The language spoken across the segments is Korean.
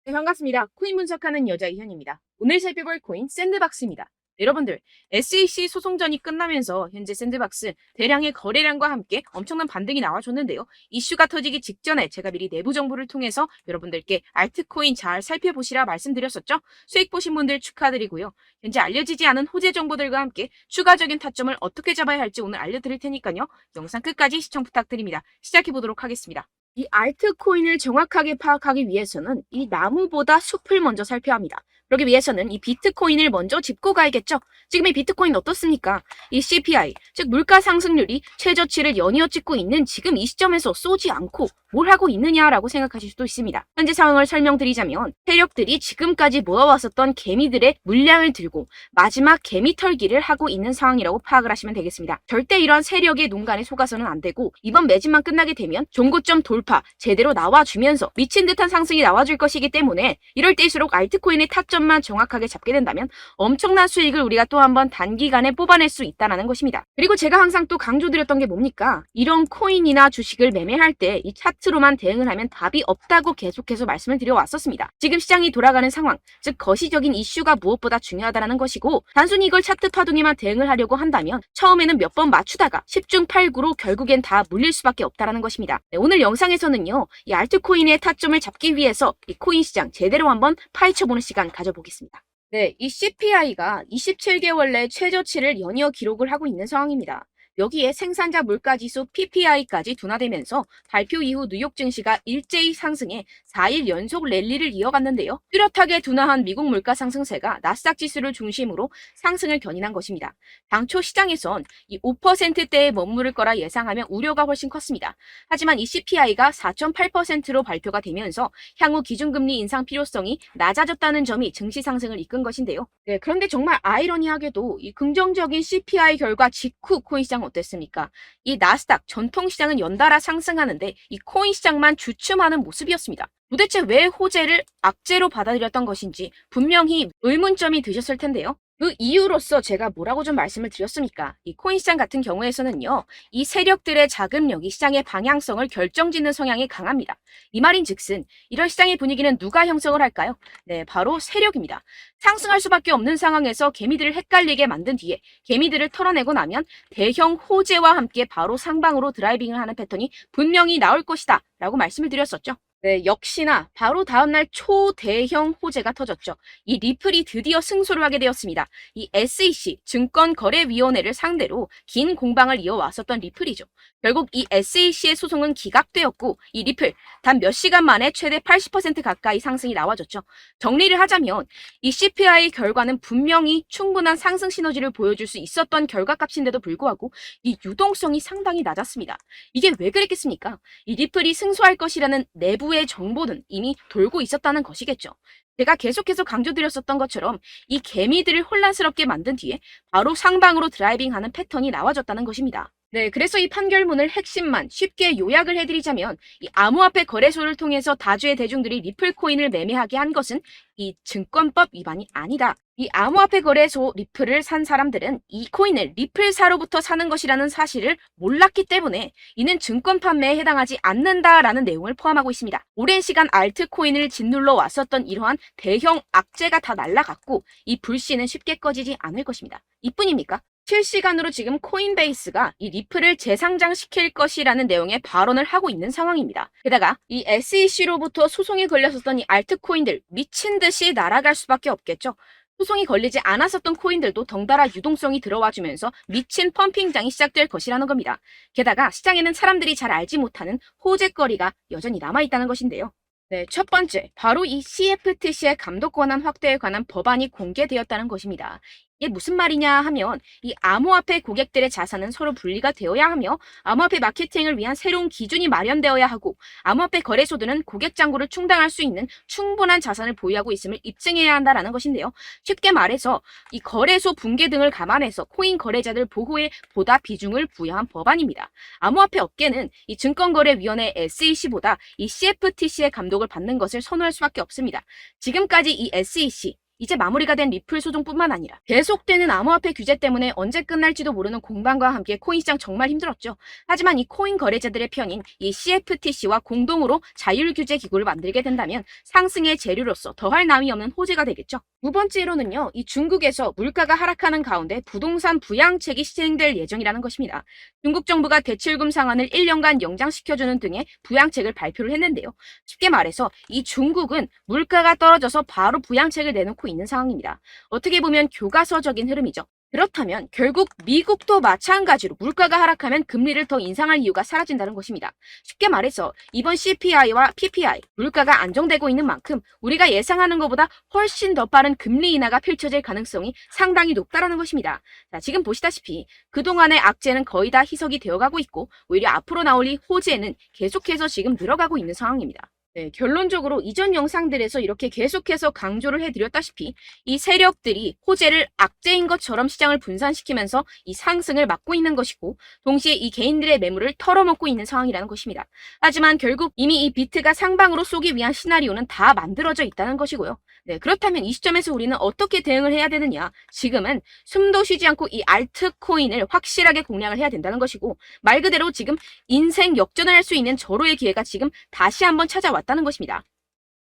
네, 반갑습니다. 코인 분석하는 여자 이현입니다. 오늘 살펴볼 코인 샌드박스입니다. 여러분들, SEC 소송전이 끝나면서 현재 샌드박스 대량의 거래량과 함께 엄청난 반등이 나와줬는데요. 이슈가 터지기 직전에 제가 미리 내부 정보를 통해서 여러분들께 알트코인 잘 살펴보시라 말씀드렸었죠. 수익 보신 분들 축하드리고요. 현재 알려지지 않은 호재 정보들과 함께 추가적인 타점을 어떻게 잡아야 할지 오늘 알려드릴 테니까요. 영상 끝까지 시청 부탁드립니다. 시작해보도록 하겠습니다. 이 알트코인을 정확하게 파악하기 위해서는 이 나무보다 숲을 먼저 살펴야 합니다. 그러기 위해서는 이 비트코인을 먼저 짚고 가야겠죠. 지금 이 비트코인 어떻습니까? 이 CPI, 즉 물가 상승률이 최저치를 연이어 찍고 있는 지금 이 시점에서 쏘지 않고 뭘 하고 있느냐라고 생각하실 수도 있습니다. 현재 상황을 설명드리자면 세력들이 지금까지 모아왔었던 개미들의 물량을 들고 마지막 개미 털기를 하고 있는 상황이라고 파악을 하시면 되겠습니다. 절대 이런 세력의 농간에 속아서는 안 되고 이번 매집만 끝나게 되면 종고점 돌파 제대로 나와주면서 미친 듯한 상승이 나와줄 것이기 때문에 이럴 때일수록 알트코인의 타점만 정확하게 잡게 된다면 엄청난 수익을 우리가 또 한번 단기간에 뽑아낼 수 있다는 것입니다. 그리고 제가 항상 또 강조드렸던 게 뭡니까? 이런 코인이나 주식을 매매할 때 이 차트로만 대응을 하면 답이 없다고 계속해서 말씀을 드려왔었습니다. 지금 시장이 돌아가는 상황, 즉 거시적인 이슈가 무엇보다 중요하다는 것이고 단순히 이걸 차트 파동에만 대응을 하려고 한다면 처음에는 몇 번 맞추다가 10중 8구로 결국엔 다 물릴 수밖에 없다는 것입니다. 네, 오늘 영상에서는요, 이 알트코인의 타점을 잡기 위해서 이 코인 시장 제대로 한번 파헤쳐보는 시간 가져보겠습니다. 네, 이 CPI가 27개월 내 최저치를 연이어 기록을 하고 있는 상황입니다. 여기에 생산자 물가지수 PPI까지 둔화되면서 발표 이후 뉴욕 증시가 일제히 상승해 4일 연속 랠리를 이어갔는데요. 뚜렷하게 둔화한 미국 물가 상승세가 나스닥 지수를 중심으로 상승을 견인한 것입니다. 당초 시장에선 이 5%대에 머무를 거라 예상하며 우려가 훨씬 컸습니다. 하지만 이 CPI가 4.8%로 발표가 되면서 향후 기준금리 인상 필요성이 낮아졌다는 점이 증시 상승을 이끈 것인데요. 네, 그런데 정말 아이러니하게도 이 긍정적인 CPI 결과 직후 코인 시장 어땠습니까? 이 나스닥 전통시장은 연달아 상승하는데 이 코인 시장만 주춤하는 모습이었습니다. 도대체 왜 호재를 악재로 받아들였던 것인지 분명히 의문점이 드셨을 텐데요. 그 이유로서 제가 뭐라고 좀 말씀을 드렸습니까? 이 코인 시장 같은 경우에서는요, 이 세력들의 자금력이 시장의 방향성을 결정짓는 성향이 강합니다. 이 말인즉슨 이런 시장의 분위기는 누가 형성을 할까요? 네, 바로 세력입니다. 상승할 수밖에 없는 상황에서 개미들을 헷갈리게 만든 뒤에 개미들을 털어내고 나면 대형 호재와 함께 바로 상방으로 드라이빙을 하는 패턴이 분명히 나올 것이다 라고 말씀을 드렸었죠. 네, 역시나 바로 다음날 초대형 호재가 터졌죠. 이 리플이 드디어 승소를 하게 되었습니다. 이 SEC 증권거래위원회를 상대로 긴 공방을 이어왔었던 리플이죠. 결국 이 SEC의 소송은 기각되었고 이 리플 단 몇 시간 만에 최대 80% 가까이 상승이 나와줬죠. 정리를 하자면 이 CPI 결과는 분명히 충분한 상승 시너지를 보여줄 수 있었던 결과값인데도 불구하고 이 유동성이 상당히 낮았습니다. 이게 왜 그랬겠습니까? 이 리플이 승소할 것이라는 내부의 정보는 이미 돌고 있었다는 것이겠죠. 제가 계속해서 강조드렸었던 것처럼 이 개미들을 혼란스럽게 만든 뒤에 바로 상방으로 드라이빙하는 패턴이 나와졌다는 것입니다. 네, 그래서 이 판결문을 핵심만 쉽게 요약을 해드리자면 이 암호화폐 거래소를 통해서 다주의 대중들이 리플 코인을 매매하게 한 것은 이 증권법 위반이 아니다. 이 암호화폐 거래소 리플을 산 사람들은 이 코인을 리플사로부터 사는 것이라는 사실을 몰랐기 때문에 이는 증권 판매에 해당하지 않는다라는 내용을 포함하고 있습니다. 오랜 시간 알트코인을 짓눌러 왔었던 이러한 대형 악재가 다 날아갔고 이 불씨는 쉽게 꺼지지 않을 것입니다. 이뿐입니까? 실시간으로 지금 코인베이스가 이 리플을 재상장시킬 것이라는 내용의 발언을 하고 있는 상황입니다. 게다가 이 SEC로부터 소송이 걸렸었던 이 알트코인들 미친 듯이 날아갈 수밖에 없겠죠. 소송이 걸리지 않았었던 코인들도 덩달아 유동성이 들어와주면서 미친 펌핑장이 시작될 것이라는 겁니다. 게다가 시장에는 사람들이 잘 알지 못하는 호재거리가 여전히 남아있다는 것인데요. 네, 첫 번째, 바로 이 CFTC의 감독 권한 확대에 관한 법안이 공개되었다는 것입니다. 이게 무슨 말이냐 하면 이 암호화폐 고객들의 자산은 서로 분리가 되어야 하며 암호화폐 마케팅을 위한 새로운 기준이 마련되어야 하고 암호화폐 거래소들은 고객 잔고를 충당할 수 있는 충분한 자산을 보유하고 있음을 입증해야 한다는 것인데요. 쉽게 말해서 이 거래소 붕괴 등을 감안해서 코인 거래자들 보호에 보다 비중을 부여한 법안입니다. 암호화폐 업계는 이 증권거래위원회 SEC보다 이 CFTC의 감독을 받는 것을 선호할 수밖에 없습니다. 지금까지 이 SEC 이제 마무리가 된 리플 소송뿐만 아니라 계속되는 암호화폐 규제 때문에 언제 끝날지도 모르는 공방과 함께 코인 시장 정말 힘들었죠. 하지만 이 코인 거래자들의 편인 이 CFTC와 공동으로 자율규제 기구를 만들게 된다면 상승의 재료로서 더할 나위 없는 호재가 되겠죠. 두 번째로는요, 이 중국에서 물가가 하락하는 가운데 부동산 부양책이 시행될 예정이라는 것입니다. 중국 정부가 대출금 상한을 1년간 연장시켜주는 등의 부양책을 발표를 했는데요. 쉽게 말해서 이 중국은 물가가 떨어져서 바로 부양책을 내놓고 있는 상황입니다. 어떻게 보면 교과서적인 흐름이죠. 그렇다면 결국 미국도 마찬가지로 물가가 하락하면 금리를 더 인상할 이유가 사라진다는 것입니다. 쉽게 말해서 이번 CPI와 PPI, 물가가 안정되고 있는 만큼 우리가 예상하는 것보다 훨씬 더 빠른 금리 인하가 펼쳐질 가능성이 상당히 높다는 것입니다. 자, 지금 보시다시피 그동안의 악재는 거의 다 희석이 되어가고 있고 오히려 앞으로 나올 이 호재는 계속해서 지금 늘어가고 있는 상황입니다. 네, 결론적으로 이전 영상들에서 이렇게 계속해서 강조를 해드렸다시피 이 세력들이 호재를 악재인 것처럼 시장을 분산시키면서 이 상승을 막고 있는 것이고 동시에 이 개인들의 매물을 털어먹고 있는 상황이라는 것입니다. 하지만 결국 이미 이 비트가 상방으로 쏘기 위한 시나리오는 다 만들어져 있다는 것이고요. 네, 그렇다면 이 시점에서 우리는 어떻게 대응을 해야 되느냐? 지금은 숨도 쉬지 않고 이 알트코인을 확실하게 공략을 해야 된다는 것이고 말 그대로 지금 인생 역전을 할 수 있는 절호의 기회가 지금 다시 한번 찾아왔다는 것입니다.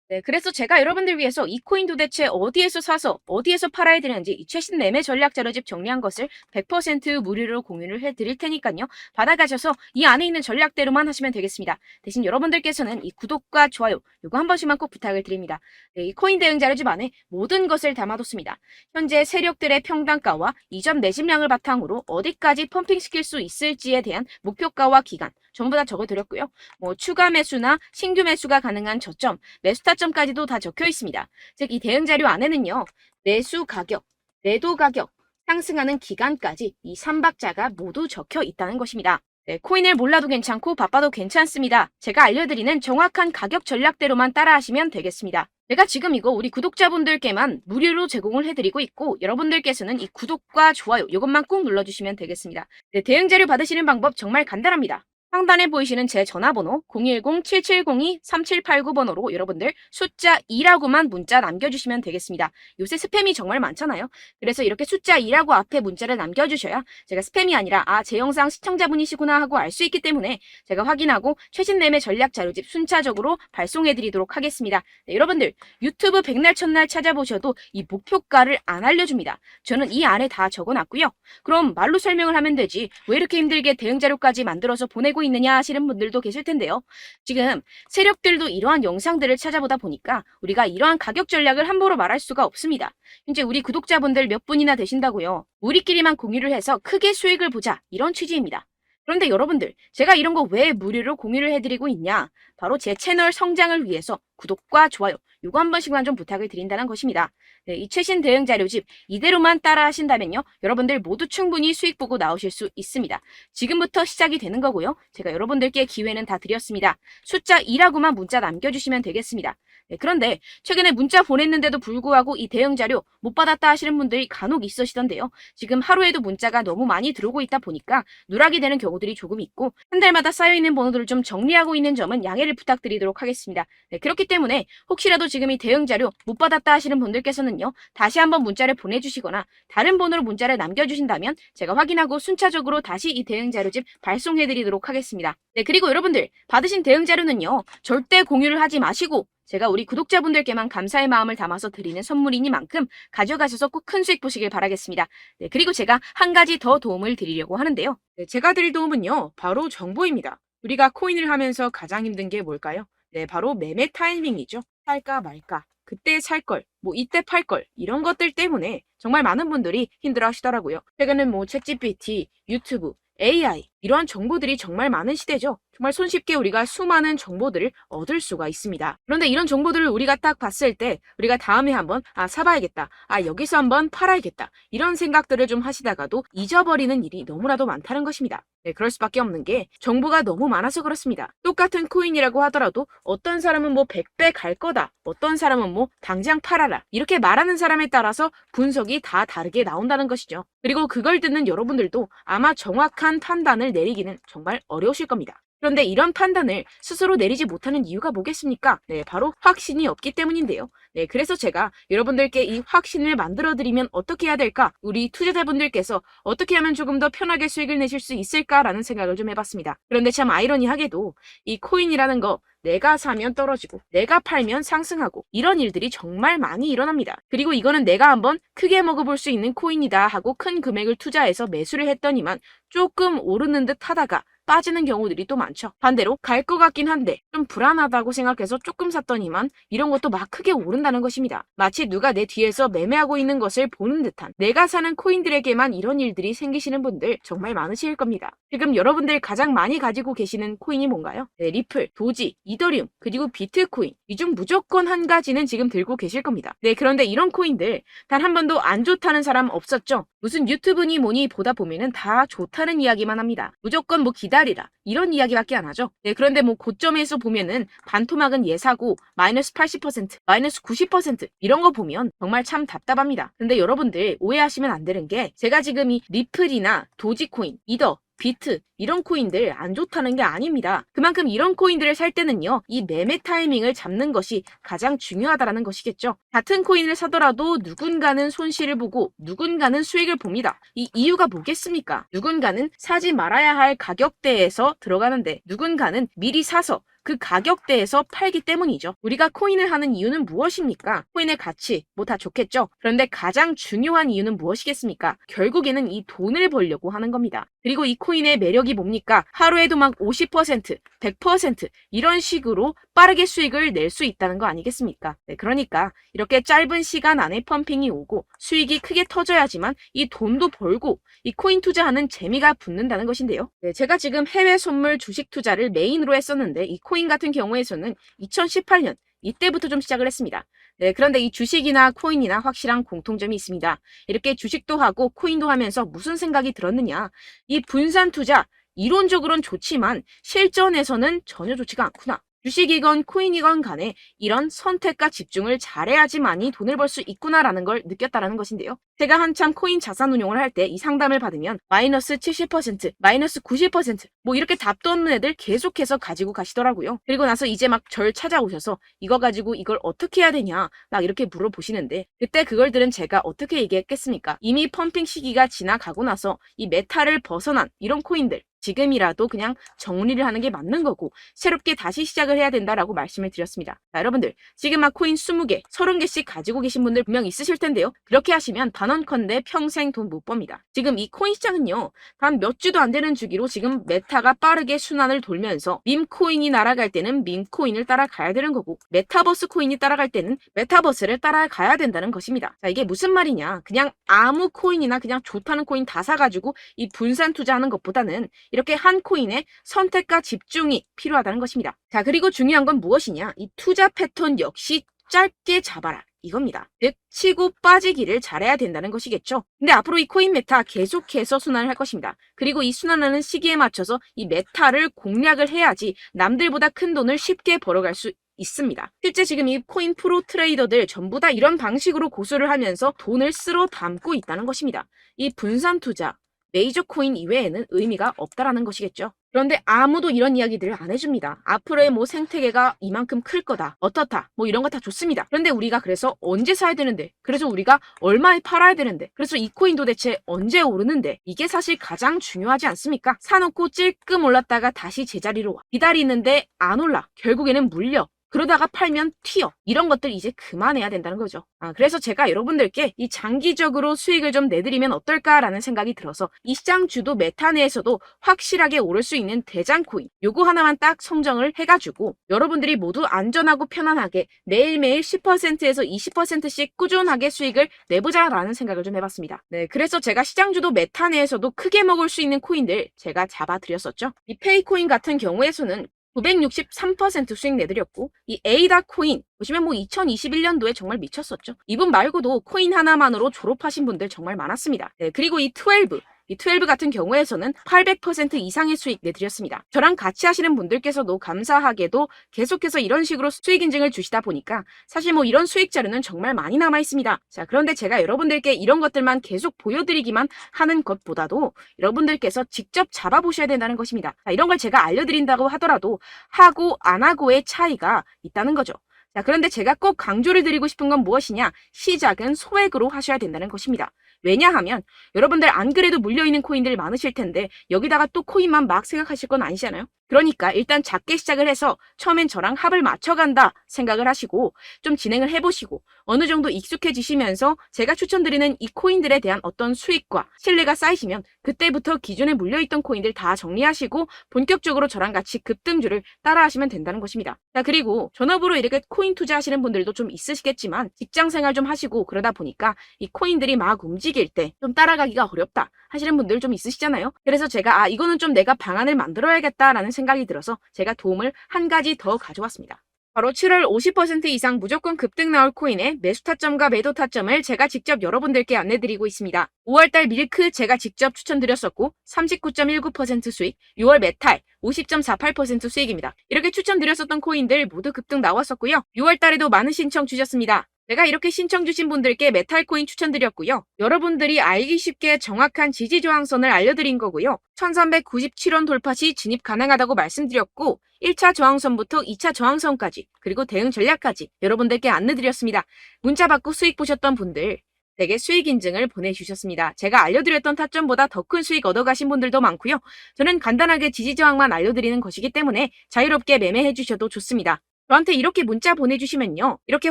네, 그래서 제가 여러분들 위해서 이 코인 도대체 어디에서 사서 어디에서 팔아야 되는지 이 최신 매매 전략 자료집 정리한 것을 100% 무료로 공유를 해드릴 테니까요. 받아가셔서 이 안에 있는 전략대로만 하시면 되겠습니다. 대신 여러분들께서는 이 구독과 좋아요 이거 한 번씩만 꼭 부탁을 드립니다. 네, 이 코인 대응 자료집 안에 모든 것을 담아뒀습니다. 현재 세력들의 평단가와 이전 매집량을 바탕으로 어디까지 펌핑시킬 수 있을지에 대한 목표가와 기간 전부 다 적어드렸고요. 뭐 추가 매수나 신규 매수가 가능한 저점, 매수 타점까지도 다 적혀 있습니다. 즉 이 대응 자료 안에는요. 매수 가격, 매도 가격, 상승하는 기간까지 이 3박자가 모두 적혀 있다는 것입니다. 네, 코인을 몰라도 괜찮고 바빠도 괜찮습니다. 제가 알려드리는 정확한 가격 전략대로만 따라하시면 되겠습니다. 제가 지금 이거 우리 구독자분들께만 무료로 제공을 해드리고 있고 여러분들께서는 이 구독과 좋아요 이것만 꼭 눌러주시면 되겠습니다. 네, 대응 자료 받으시는 방법 정말 간단합니다. 상단에 보이시는 제 전화번호 010-7702-3789번호로 여러분들 숫자 2라고만 문자 남겨주시면 되겠습니다. 요새 스팸이 정말 많잖아요. 그래서 이렇게 숫자 2라고 앞에 문자를 남겨주셔야 제가 스팸이 아니라 제 영상 시청자분이시구나 하고 알 수 있기 때문에 제가 확인하고 최신 매매 전략 자료집 순차적으로 발송해드리도록 하겠습니다. 네, 여러분들 유튜브 백날 첫날 찾아보셔도 이 목표가를 안 알려줍니다. 저는 이 안에 다 적어놨고요. 그럼 말로 설명을 하면 되지 왜 이렇게 힘들게 대응 자료까지 만들어서 보내고 있느냐 하시는 분들도 계실 텐데요. 지금 세력들도 이러한 영상들을 찾아보다 보니까 우리가 이러한 가격 전략을 함부로 말할 수가 없습니다. 현재 우리 구독자분들 몇 분이나 되신다고요. 우리끼리만 공유를 해서 크게 수익을 보자 이런 취지입니다. 그런데 여러분들 제가 이런 거 왜 무료로 공유를 해드리고 있냐? 바로 제 채널 성장을 위해서 구독과 좋아요 요거 한 번씩만 좀 부탁을 드린다는 것입니다. 네, 이 최신 대응 자료집 이대로만 따라 하신다면요. 여러분들 모두 충분히 수익 보고 나오실 수 있습니다. 지금부터 시작이 되는 거고요. 제가 여러분들께 기회는 다 드렸습니다. 숫자 2라고만 문자 남겨주시면 되겠습니다. 네, 그런데 최근에 문자 보냈는데도 불구하고 이 대응 자료 못 받았다 하시는 분들이 간혹 있으시던데요. 지금 하루에도 문자가 너무 많이 들어오고 있다 보니까 누락이 되는 경우들이 조금 있고 한 달마다 쌓여있는 번호들을 좀 정리하고 있는 점은 양해를 부탁드리도록 하겠습니다. 네, 그렇기 때문에 혹시라도 지금 이 대응 자료 못 받았다 하시는 분들께서는요. 다시 한번 문자를 보내주시거나 다른 번호로 문자를 남겨주신다면 제가 확인하고 순차적으로 다시 이 대응 자료집 발송해드리도록 하겠습니다. 네, 그리고 여러분들 받으신 대응 자료는요. 절대 공유를 하지 마시고 제가 우리 구독자분들께만 감사의 마음을 담아서 드리는 선물이니만큼 가져가셔서 꼭 큰 수익 보시길 바라겠습니다. 네, 그리고 제가 한 가지 더 도움을 드리려고 하는데요. 네, 제가 드릴 도움은요. 바로 정보입니다. 우리가 코인을 하면서 가장 힘든 게 뭘까요? 네, 바로 매매 타이밍이죠. 살까 말까, 그때 살 걸, 뭐 이때 팔 걸, 이런 것들 때문에 정말 많은 분들이 힘들어 하시더라고요. 최근엔 뭐 챗GPT, 유튜브, AI 이러한 정보들이 정말 많은 시대죠. 정말 손쉽게 우리가 수많은 정보들을 얻을 수가 있습니다. 그런데 이런 정보들을 우리가 딱 봤을 때 우리가 다음에 한번 사봐야겠다. 여기서 한번 팔아야겠다. 이런 생각들을 좀 하시다가도 잊어버리는 일이 너무나도 많다는 것입니다. 네, 그럴 수밖에 없는 게 정보가 너무 많아서 그렇습니다. 똑같은 코인이라고 하더라도 어떤 사람은 뭐 100배 갈 거다. 어떤 사람은 뭐 당장 팔아라. 이렇게 말하는 사람에 따라서 분석이 다 다르게 나온다는 것이죠. 그리고 그걸 듣는 여러분들도 아마 정확한 판단을 판단을 내리기는 정말 어려우실 겁니다. 그런데 이런 판단을 스스로 내리지 못하는 이유가 뭐겠습니까? 네, 바로 확신이 없기 때문인데요. 네, 그래서 제가 여러분들께 이 확신을 만들어드리면 어떻게 해야 될까? 우리 투자자분들께서 어떻게 하면 조금 더 편하게 수익을 내실 수 있을까라는 생각을 좀 해봤습니다. 그런데 참 아이러니하게도 이 코인이라는 거 내가 사면 떨어지고 내가 팔면 상승하고 이런 일들이 정말 많이 일어납니다. 그리고 이거는 내가 한번 크게 먹어볼 수 있는 코인이다 하고 큰 금액을 투자해서 매수를 했더니만 조금 오르는 듯 하다가 빠지는 경우들이 또 많죠. 반대로 갈 것 같긴 한데 좀 불안하다고 생각해서 조금 샀더니만 이런 것도 막 크게 오른다는 것입니다. 마치 누가 내 뒤에서 매매하고 있는 것을 보는 듯한, 내가 사는 코인들에게만 이런 일들이 생기시는 분들 정말 많으실 겁니다. 지금 여러분들 가장 많이 가지고 계시는 코인이 뭔가요? 네, 리플, 도지, 이더리움, 그리고 비트코인. 이 중 무조건 한 가지는 지금 들고 계실 겁니다. 네, 그런데 이런 코인들 단 한 번도 안 좋다는 사람 없었죠? 무슨 유튜브니 뭐니 보다 보면은 다 좋다는 이야기만 합니다. 무조건 뭐 기다리라 이런 이야기밖에 안 하죠. 네, 그런데 뭐 고점에서 보면은 반토막은 예사고 마이너스 80%, 마이너스 90% 이런 거 보면 정말 참 답답합니다. 근데 여러분들 오해하시면 안 되는 게, 제가 지금 이 리플이나 도지코인, 이더, 비트 이런 코인들 안 좋다는 게 아닙니다. 그만큼 이런 코인들을 살 때는요, 이 매매 타이밍을 잡는 것이 가장 중요하다는 것이겠죠. 같은 코인을 사더라도 누군가는 손실을 보고 누군가는 수익을 봅니다. 이 이유가 뭐겠습니까? 누군가는 사지 말아야 할 가격대에서 들어가는데 누군가는 미리 사서 그 가격대에서 팔기 때문이죠. 우리가 코인을 하는 이유는 무엇입니까? 코인의 가치, 뭐 다 좋겠죠? 그런데 가장 중요한 이유는 무엇이겠습니까? 결국에는 이 돈을 벌려고 하는 겁니다. 그리고 이 코인의 매력이 뭡니까? 하루에도 막 50%, 100% 이런 식으로 빠르게 수익을 낼 수 있다는 거 아니겠습니까? 네, 그러니까 이렇게 짧은 시간 안에 펌핑이 오고 수익이 크게 터져야지만 이 돈도 벌고 이 코인 투자하는 재미가 붙는다는 것인데요. 네, 제가 지금 해외 선물 주식 투자를 메인으로 했었는데 이 코인 같은 경우에서는 2018년 이때부터 좀 시작을 했습니다. 네, 그런데 이 주식이나 코인이나 확실한 공통점이 있습니다. 이렇게 주식도 하고 코인도 하면서 무슨 생각이 들었느냐? 이 분산 투자, 이론적으로는 좋지만 실전에서는 전혀 좋지가 않구나. 주식이건 코인이건 간에 이런 선택과 집중을 잘해야지만이 돈을 벌 수 있구나라는 걸 느꼈다라는 것인데요. 제가 한참 코인 자산 운용을 할 때 이 상담을 받으면 마이너스 70%, 마이너스 90% 뭐 이렇게 답도 없는 애들 계속해서 가지고 가시더라고요. 그리고 나서 이제 막 절 찾아오셔서 이거 가지고 이걸 어떻게 해야 되냐 막 이렇게 물어보시는데, 그때 그걸 들은 제가 어떻게 얘기했겠습니까? 이미 펌핑 시기가 지나가고 나서 이 메타를 벗어난 이런 코인들 지금이라도 그냥 정리를 하는 게 맞는 거고 새롭게 다시 시작을 해야 된다라고 말씀을 드렸습니다. 자, 여러분들 지금 막 코인 20개, 30개씩 가지고 계신 분들 분명 있으실 텐데요. 그렇게 하시면 단언컨대 평생 돈 못 법니다. 지금 이 코인 시장은요, 단 몇 주도 안 되는 주기로 지금 메타가 빠르게 순환을 돌면서 밈코인이 날아갈 때는 밈코인을 따라가야 되는 거고 메타버스 코인이 따라갈 때는 메타버스를 따라가야 된다는 것입니다. 자, 이게 무슨 말이냐? 그냥 아무 코인이나 그냥 좋다는 코인 다 사가지고 이 분산 투자하는 것보다는 이렇게 한 코인에 선택과 집중이 필요하다는 것입니다. 자, 그리고 중요한 건 무엇이냐? 이 투자 패턴 역시 짧게 잡아라. 이겁니다. 즉 치고 빠지기를 잘해야 된다는 것이겠죠. 근데 앞으로 이 코인 메타 계속해서 순환을 할 것입니다. 그리고 이 순환하는 시기에 맞춰서 이 메타를 공략을 해야지 남들보다 큰 돈을 쉽게 벌어갈 수 있습니다. 실제 지금 이 코인 프로 트레이더들 전부 다 이런 방식으로 고수를 하면서 돈을 쓸어 담고 있다는 것입니다. 이 분산 투자, 메이저 코인 이외에는 의미가 없다라는 것이겠죠. 그런데 아무도 이런 이야기들을 안 해줍니다. 앞으로의 뭐 생태계가 이만큼 클 거다, 어떻다, 뭐 이런 거 다 좋습니다. 그런데 우리가 그래서 언제 사야 되는데, 그래서 우리가 얼마에 팔아야 되는데, 그래서 이 코인 도대체 언제 오르는데, 이게 사실 가장 중요하지 않습니까? 사놓고 찔끔 올랐다가 다시 제자리로 와. 기다리는데 안 올라. 결국에는 물려. 그러다가 팔면 튀어. 이런 것들 이제 그만해야 된다는 거죠. 그래서 제가 여러분들께 이 장기적으로 수익을 좀 내드리면 어떨까라는 생각이 들어서 이 시장 주도 메타 내에서도 확실하게 오를 수 있는 대장 코인 요거 하나만 딱 선정을 해가지고 여러분들이 모두 안전하고 편안하게 매일매일 10%에서 20%씩 꾸준하게 수익을 내보자라는 생각을 좀 해봤습니다. 네, 그래서 제가 시장 주도 메타 내에서도 크게 먹을 수 있는 코인들 제가 잡아드렸었죠. 이 페이코인 같은 경우에서는 963% 수익 내드렸고, 이 에이다 코인 보시면 뭐 2021년도에 정말 미쳤었죠. 이분 말고도 코인 하나만으로 졸업하신 분들 정말 많았습니다. 네, 그리고 이 12 이 12 같은 경우에서는 800% 이상의 수익 내드렸습니다. 저랑 같이 하시는 분들께서도 감사하게도 계속해서 이런 식으로 수익 인증을 주시다 보니까 사실 뭐 이런 수익 자료는 정말 많이 남아 있습니다. 자, 그런데 제가 여러분들께 이런 것들만 계속 보여드리기만 하는 것보다도 여러분들께서 직접 잡아보셔야 된다는 것입니다. 자, 이런 걸 제가 알려드린다고 하더라도 하고 안 하고의 차이가 있다는 거죠. 자, 그런데 제가 꼭 강조를 드리고 싶은 건 무엇이냐? 시작은 소액으로 하셔야 된다는 것입니다. 왜냐하면 여러분들 안 그래도 물려있는 코인들 많으실 텐데 여기다가 또 코인만 막 생각하실 건 아니잖아요. 그러니까 일단 작게 시작을 해서 처음엔 저랑 합을 맞춰간다 생각을 하시고 좀 진행을 해보시고 어느 정도 익숙해지시면서 제가 추천드리는 이 코인들에 대한 어떤 수익과 신뢰가 쌓이시면 그때부터 기존에 물려있던 코인들 다 정리하시고 본격적으로 저랑 같이 급등주를 따라하시면 된다는 것입니다. 자, 그리고 전업으로 이렇게 코인 투자하시는 분들도 좀 있으시겠지만 직장 생활 좀 하시고 그러다 보니까 이 코인들이 막 움직일 때 좀 따라가기가 어렵다 하시는 분들 좀 있으시잖아요. 그래서 제가 이거는 좀 내가 방안을 만들어야겠다라는 생각이 들어서 제가 도움을 한 가지 더 가져왔습니다. 바로 7월 50% 이상 무조건 급등 나올 코인의 매수 타점과 매도 타점을 제가 직접 여러분들께 안내드리고 있습니다. 5월달 밀크 제가 직접 추천드렸었고 39.19% 수익, 6월 메탈 50.48% 수익입니다. 이렇게 추천드렸었던 코인들 모두 급등 나왔었고요. 6월달에도 많은 신청 주셨습니다. 제가 이렇게 신청 주신 분들께 메탈코인 추천드렸고요. 여러분들이 알기 쉽게 정확한 지지저항선을 알려드린 거고요. 1397원 돌파 시 진입 가능하다고 말씀드렸고 1차 저항선부터 2차 저항선까지 그리고 대응 전략까지 여러분들께 안내드렸습니다. 문자 받고 수익 보셨던 분들 되게 수익 인증을 보내주셨습니다. 제가 알려드렸던 타점보다 더 큰 수익 얻어가신 분들도 많고요. 저는 간단하게 지지저항만 알려드리는 것이기 때문에 자유롭게 매매해 주셔도 좋습니다. 저한테 이렇게 문자 보내주시면요. 이렇게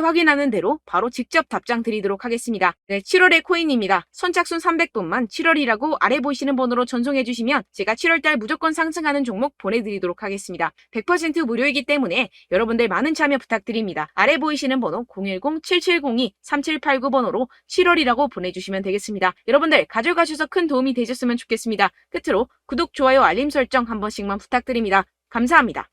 확인하는 대로 바로 직접 답장 드리도록 하겠습니다. 네, 7월의 코인입니다. 선착순 300분만 7월이라고 아래 보이시는 번호로 전송해 주시면 제가 7월달 무조건 상승하는 종목 보내드리도록 하겠습니다. 100% 무료이기 때문에 여러분들 많은 참여 부탁드립니다. 아래 보이시는 번호 010-7702-3789번호로 7월이라고 보내주시면 되겠습니다. 여러분들 가져가셔서 큰 도움이 되셨으면 좋겠습니다. 끝으로 구독, 좋아요, 알림 설정 한 번씩만 부탁드립니다. 감사합니다.